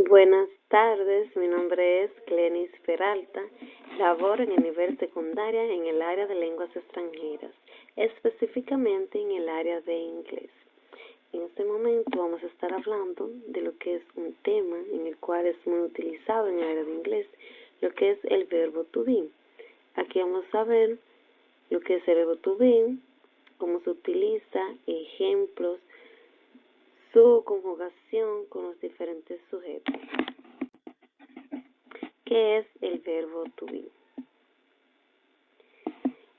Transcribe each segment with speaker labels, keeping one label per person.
Speaker 1: Buenas tardes, mi nombre es Glenis Peralta, laboro en el nivel secundaria en el área de lenguas extranjeras, específicamente en el área de inglés. En este momento vamos a estar hablando de lo que es un tema en el cual es muy utilizado en el área de inglés, lo que es el verbo to be. Aquí vamos a ver lo que es el verbo to be, cómo se utiliza, ejemplos, su conjugación con los diferentes sujetos. ¿Qué es el verbo to be?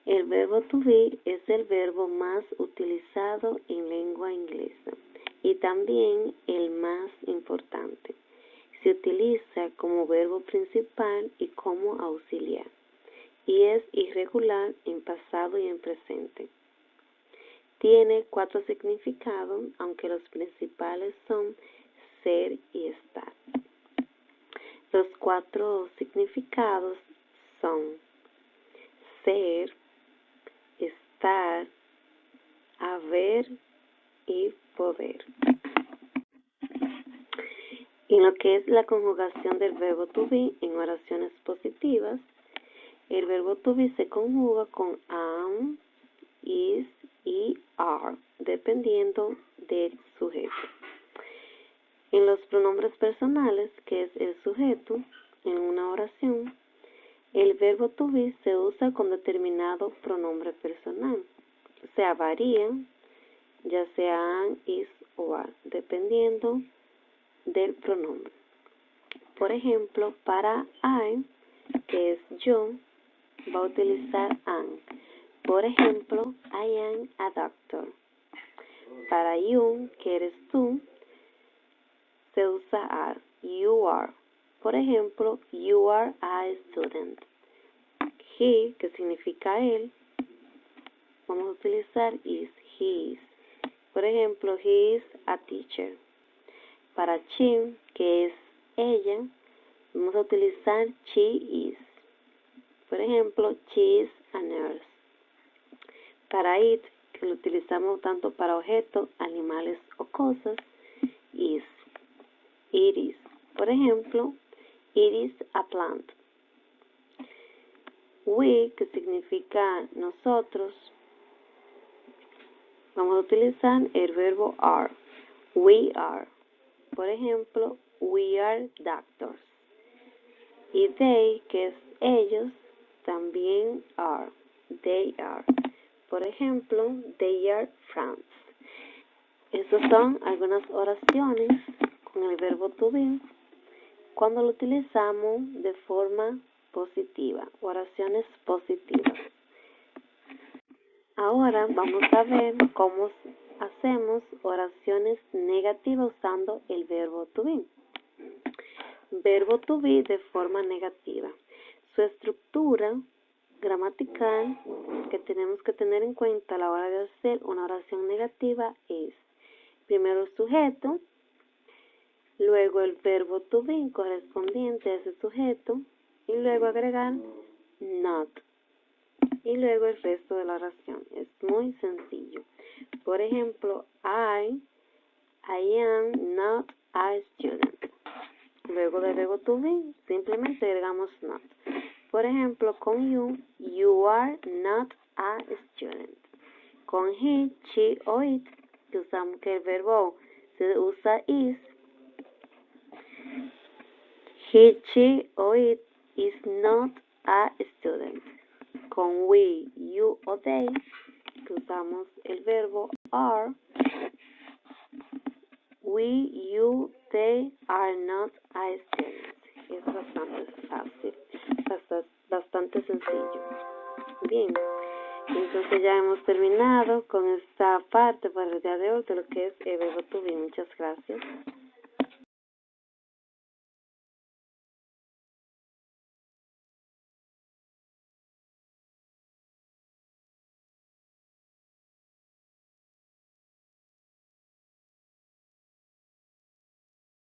Speaker 1: El verbo to be es el verbo más utilizado en lengua inglesa y también el más importante. Se utiliza como verbo principal y como auxiliar y es irregular en pasado y en presente. Tiene 4 significados, aunque los principales son ser y estar. Los 4 significados son ser, estar, haber y poder. En lo que es la conjugación del verbo to be en oraciones positivas, el verbo to be se conjuga con am, is y are, dependiendo del sujeto. En los pronombres personales, que es el sujeto, en una oración, el verbo to be se usa con determinado pronombre personal. O sea, varía, ya sea am, is o are, dependiendo del pronombre. Por ejemplo, para I, que es yo, va a utilizar am. Por ejemplo, I am a doctor. Para you, que eres tú, se usa are. You are. Por ejemplo, you are a student. He, que significa él, vamos a utilizar is. He is. Por ejemplo, he is a teacher. Para she, que es ella, vamos a utilizar she is. Por ejemplo, she is a nurse. Para it, que lo utilizamos tanto para objetos, animales o cosas, is. It is. Por ejemplo, it is a plant. We, que significa nosotros, vamos a utilizar el verbo are. We are. Por ejemplo, we are doctors. Y they, que es ellos, también are. They are. Por ejemplo, they are friends. Estas son algunas oraciones con el verbo to be cuando lo utilizamos de forma positiva, oraciones positivas. Ahora vamos a ver cómo hacemos oraciones negativas usando el verbo to be. Verbo to be de forma negativa. Su estructura gramatical que tenemos que tener en cuenta a la hora de hacer una oración negativa es primero el sujeto, luego el verbo to be correspondiente a ese sujeto y luego agregar not y luego el resto de la oración. Es muy sencillo. Por ejemplo, I am not a student. Luego del verbo to be simplemente agregamos not. Por ejemplo, con you are not a student. Con he, she o it, que usamos que el verbo se usa is, he, she o it is not a student. Con we, you o they, que usamos el verbo are, we, you, they are not a student. Es bastante fácil, bastante sencillo. Bien, entonces ya hemos terminado con esta parte para el día de hoy de lo que es el verbo to be. Muchas gracias.